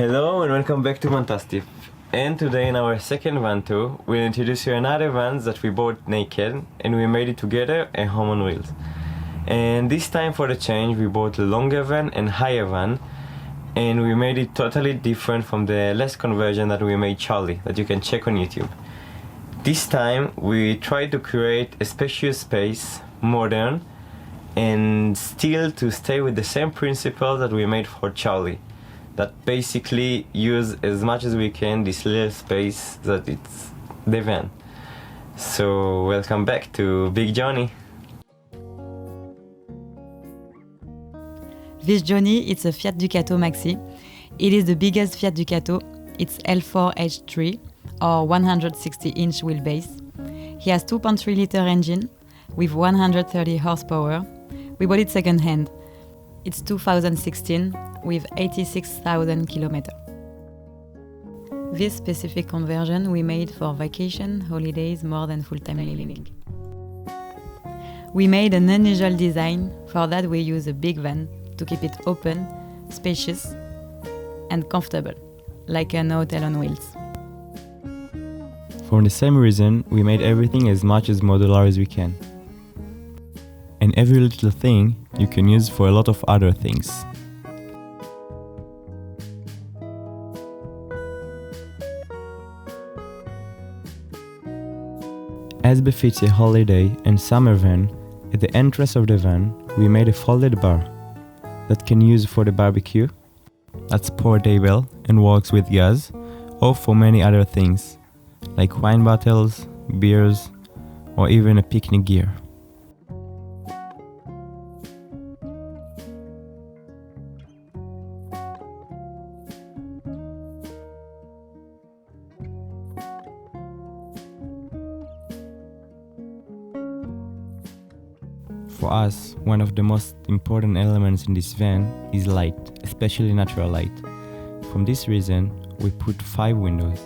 Hello and welcome back to Fantastic. And today in our second van tour, we'll introduce you another van that we bought naked and we made it together a home on wheels. And this time for the change we bought a longer van and higher van, and we made it totally different from the last conversion that we made Charlie, that you can check on YouTube. This time we tried to create a spacious space, modern, and still to stay with the same principles that we made for Charlie. That basically use as much as we can this little space that it's the van. So welcome back to Big Johnny. This Johnny, it's a Fiat Ducato Maxi. It is the biggest Fiat Ducato. It's L4H3 or 160-inch wheelbase. He has 2.3 liter engine with 130 horsepower. We bought it second-hand. It's 2016 with 86,000 kilometers. This specific conversion we made for vacation, holidays, more than full-time living. We made an unusual design. For that we use a big van to keep it open, spacious and comfortable, like an hotel on wheels. For the same reason, we made everything as much as modular as we can. And every little thing you can use for a lot of other things. As befits a holiday and summer van, at the entrance of the van we made a folded bar that can use for the barbecue, that's portable and works with gas, or for many other things, like wine bottles, beers, or even a picnic gear. For us, one of the most important elements in this van is light, especially natural light. From this reason, we put 5 windows.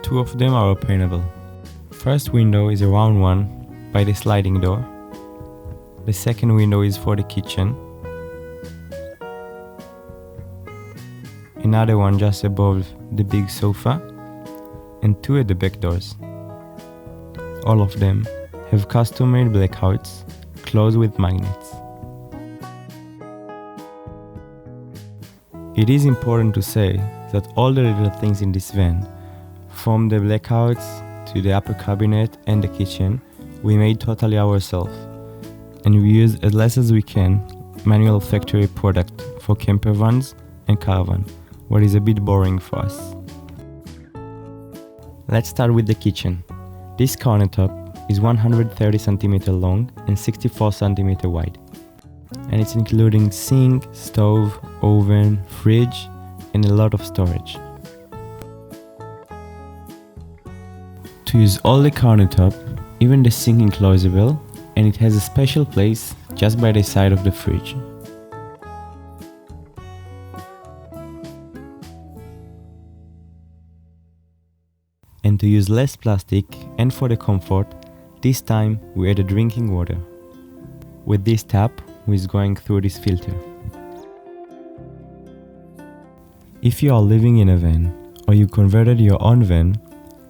2 of them are openable. First window is a round one by the sliding door. The second window is for the kitchen. Another one just above the big sofa, and 2 at the back doors. All of them have custom-made blackouts, closed with magnets. It is important to say that all the little things in this van, from the blackouts to the upper cabinet and the kitchen, we made totally ourselves. And we use as less as we can manual factory product for campervans and caravan, what is a bit boring for us. Let's start with the kitchen. This countertop is 130 cm long and 64 cm wide. And it's including sink, stove, oven, fridge, and a lot of storage. To use all the countertop, even the sink enclosable, and it has a special place just by the side of the fridge. And to use less plastic and for the comfort, this time we added drinking water, with this tap which is going through this filter. If you are living in a van or you converted your own van,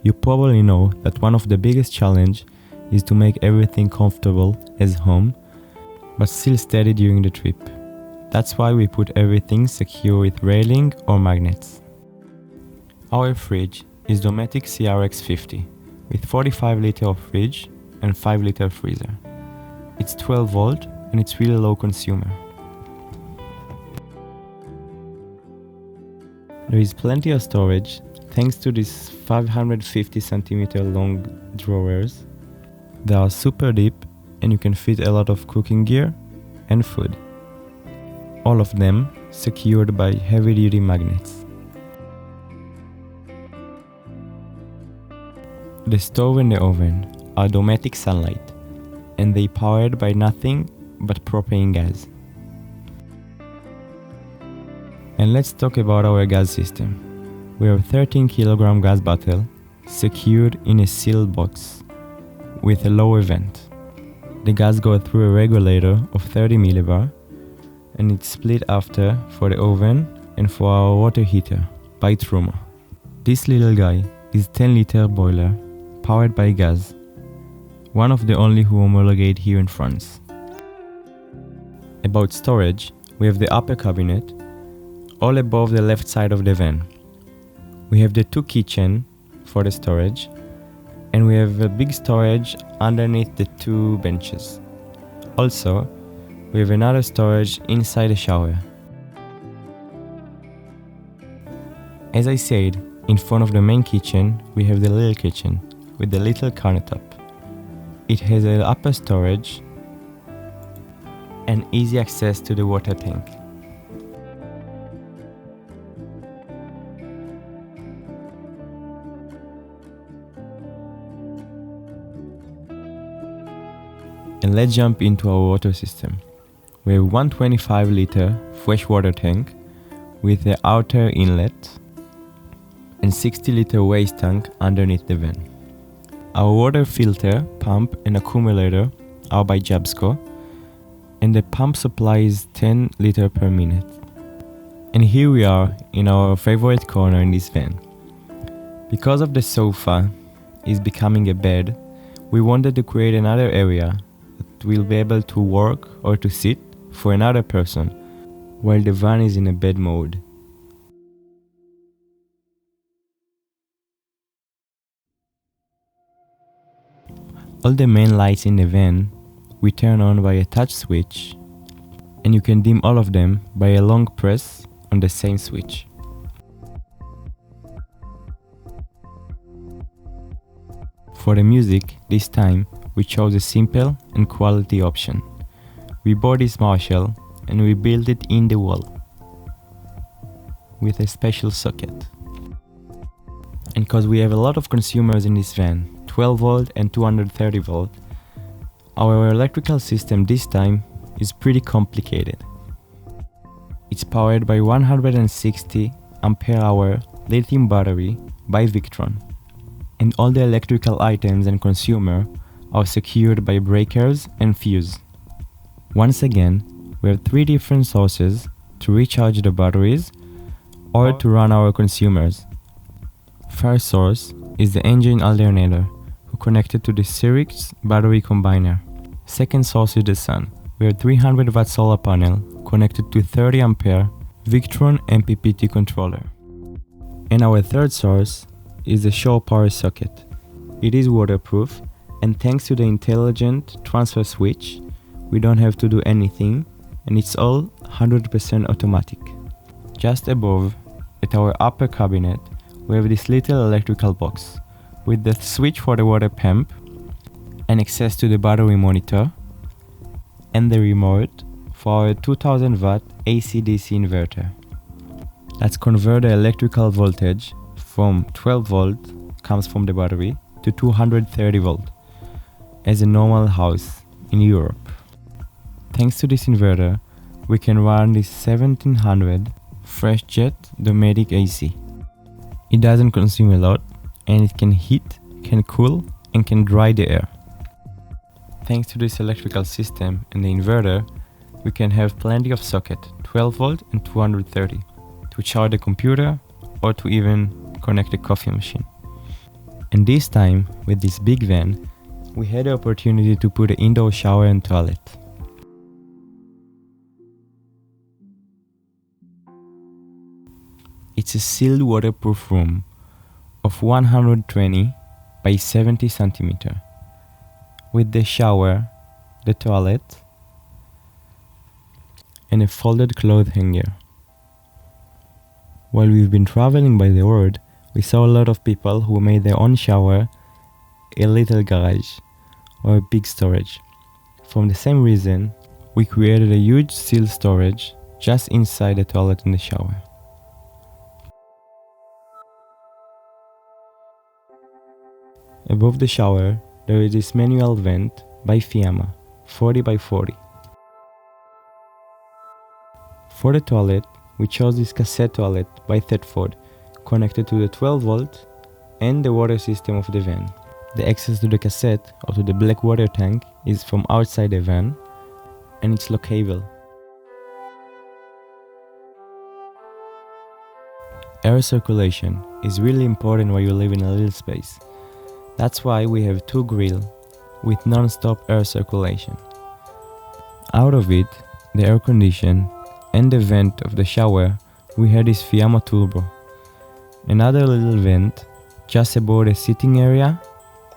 you probably know that one of the biggest challenges is to make everything comfortable as home, but still steady during the trip. That's why we put everything secure with railing or magnets. Our fridge is Dometic CRX50 with 45 liter of fridge and 5 liter freezer. It's 12 volt and it's really low consumer. There is plenty of storage thanks to these 550 cm long drawers. They are super deep and you can fit a lot of cooking gear and food. All of them secured by heavy duty magnets. The stove and the oven are Dometic Sunlight, and they powered by nothing but propane gas. And let's talk about our gas system. We have a 13 kg gas bottle secured in a sealed box with a lower vent. The gas goes through a regulator of 30 millibar and it's split after for the oven and for our water heater by Truma. This little guy is 10-liter boiler powered by gas, one of the only who homologate here in France. About storage, we have the upper cabinet, all above the left side of the van. We have the 2 kitchen for the storage, and we have a big storage underneath the 2 benches. Also, we have another storage inside the shower. As I said, in front of the main kitchen, we have the little kitchen with the little countertop. It has an upper storage and easy access to the water tank. And let's jump into our water system. We have 125-liter freshwater tank with the outer inlet and 60-liter waste tank underneath the van. Our water filter, pump and accumulator are by Jabsco, and the pump supply is 10 liters per minute. And here we are in our favorite corner in this van. Because of the sofa is becoming a bed, we wanted to create another area that will be able to work or to sit for another person while the van is in a bed mode. All the main lights in the van we turn on by a touch switch, and you can dim all of them by a long press on the same switch. For the music, this time we chose a simple and quality option. We bought this Marshall and we built it in the wall with a special socket. And because we have a lot of consumers in this van, 12 volt and 230 volt, our electrical system this time is pretty complicated. It's powered by 160 ampere hour lithium battery by Victron, and all the electrical items and consumer are secured by breakers and fuse. Once again, we have 3 different sources to recharge the batteries or to run our consumers. First source is the engine alternator, who connected to the Terrace battery combiner. Second source is the sun. We have 300 watt solar panel connected to 30 ampere Victron MPPT controller. And our third source is the shore power socket. It is waterproof, and thanks to the intelligent transfer switch, we don't have to do anything, and it's all 100% automatic. Just above, at our upper cabinet, we have this little electrical box with the switch for the water pump and access to the battery monitor and the remote for a 2000 watt AC/DC inverter. Let's convert the electrical voltage from 12 volt comes from the battery to 230 volt as a normal house in Europe. Thanks to this inverter, we can run this 1700 fresh jet Dometic AC. It doesn't consume a lot, and it can heat, can cool, and can dry the air. Thanks to this electrical system and the inverter, we can have plenty of socket, 12 volt and 230, to charge the computer or to even connect a coffee machine. And this time, with this big van, we had the opportunity to put an indoor shower and toilet. It's a sealed waterproof room of 120 by 70 centimeter with the shower, the toilet, and a folded cloth hanger. While we've been traveling by the world, we saw a lot of people who made their own shower, a little garage, or a big storage. For the same reason, we created a huge sealed storage just inside the toilet and the shower. Above the shower, there is this manual vent by Fiamma, 40 by 40. For the toilet, we chose this cassette toilet by Thetford, connected to the 12 volt and the water system of the van. The access to the cassette or to the black water tank is from outside the van, and it's lockable. air circulation is really important when you live in a little space. That's why we have two grills with non-stop air circulation. Out of it, the air condition and the vent of the shower, we had this Fiamma Turbo. Another little vent just above the sitting area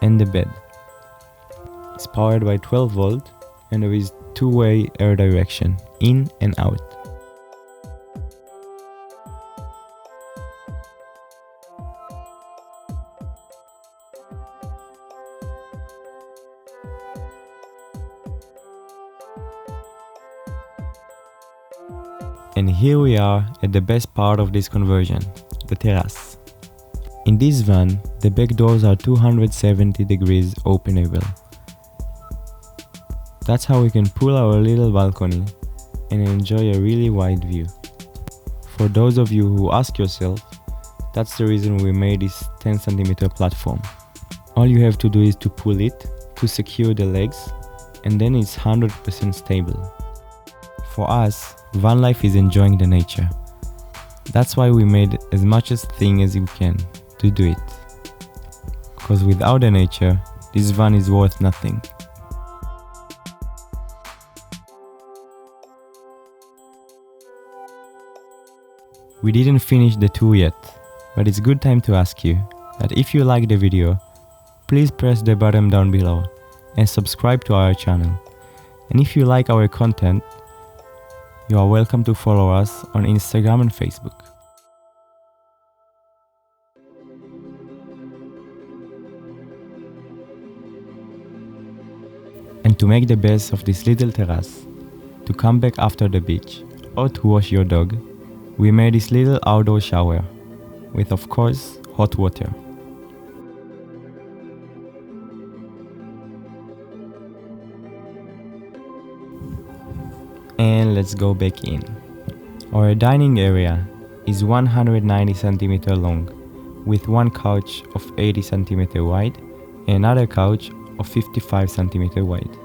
and the bed. It's powered by 12 volt and there is two-way air direction, in and out. And here we are at the best part of this conversion, the terrace. In this van, the back doors are 270 degrees openable. That's how we can pull our little balcony and enjoy a really wide view. For those of you who ask yourself, that's the reason we made this 10 cm platform. All you have to do is to pull it to secure the legs, and then it's 100% stable. For us, van life is enjoying the nature. That's why we made as much thing as we can to do it. Because without the nature, this van is worth nothing. We didn't finish the tour yet, but it's a good time to ask you that if you like the video, please press the button down below and subscribe to our channel. And if you like our content, you are welcome to follow us on Instagram and Facebook. And to make the best of this little terrace, to come back after the beach or to wash your dog, we made this little outdoor shower with, of course, hot water. And let's go back in. Our dining area is 190 cm long, with one couch of 80 cm wide and another couch of 55 cm wide.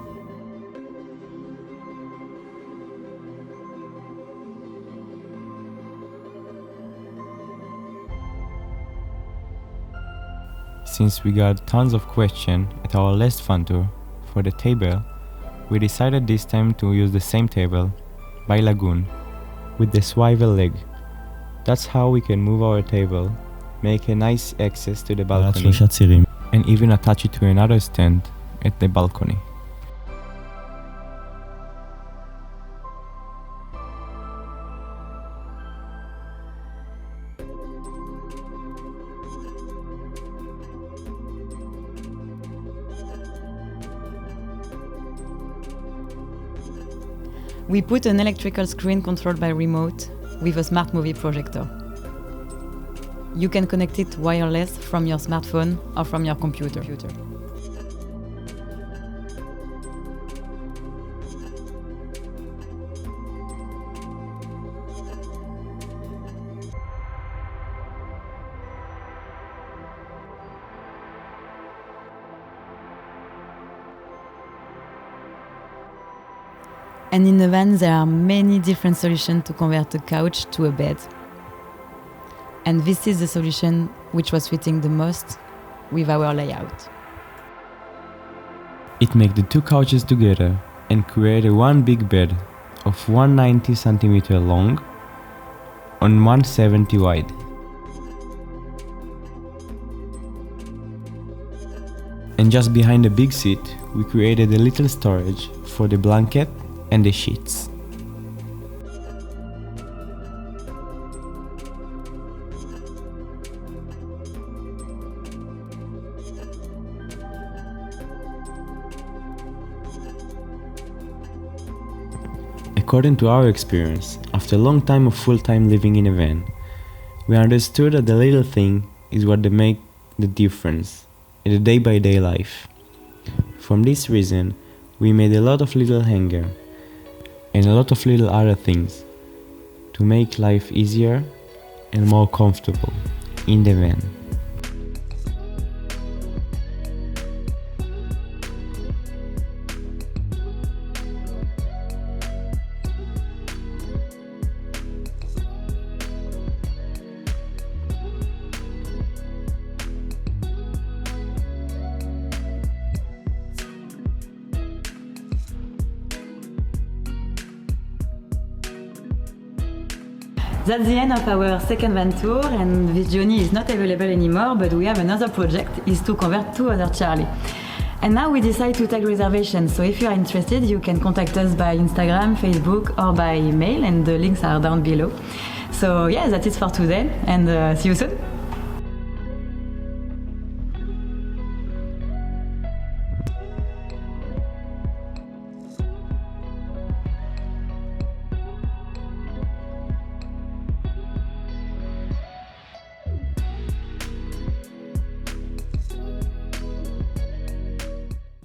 Since we got tons of questions at our last fun tour for the table, we decided this time to use the same table by Lagoon with the swivel leg. That's how we can move our table, make a nice access to the balcony, and even attach it to another stand at the balcony. We put an electrical screen controlled by remote with a smart movie projector. You can connect it wireless from your smartphone or from your computer. And in the van, there are many different solutions to convert a couch to a bed. And this is the solution which was fitting the most with our layout. It makes the two couches together and create a one big bed of 190 cm long and 170 wide. And just behind the big seat, we created a little storage for the blanket and the sheets. According to our experience, after a long time of full-time living in a van, we understood that the little thing is what make the difference in the day-by-day life. From this reason, we made a lot of little hanger and a lot of little other things to make life easier and more comfortable in the van. That's the end of our second van tour, and this journey is not available anymore, but we have another project, is to convert two other Charlie. And now we decide to take reservations, so if you are interested, you can contact us by Instagram, Facebook, or by email, and the links are down below. So yeah, that's it for today, and see you soon.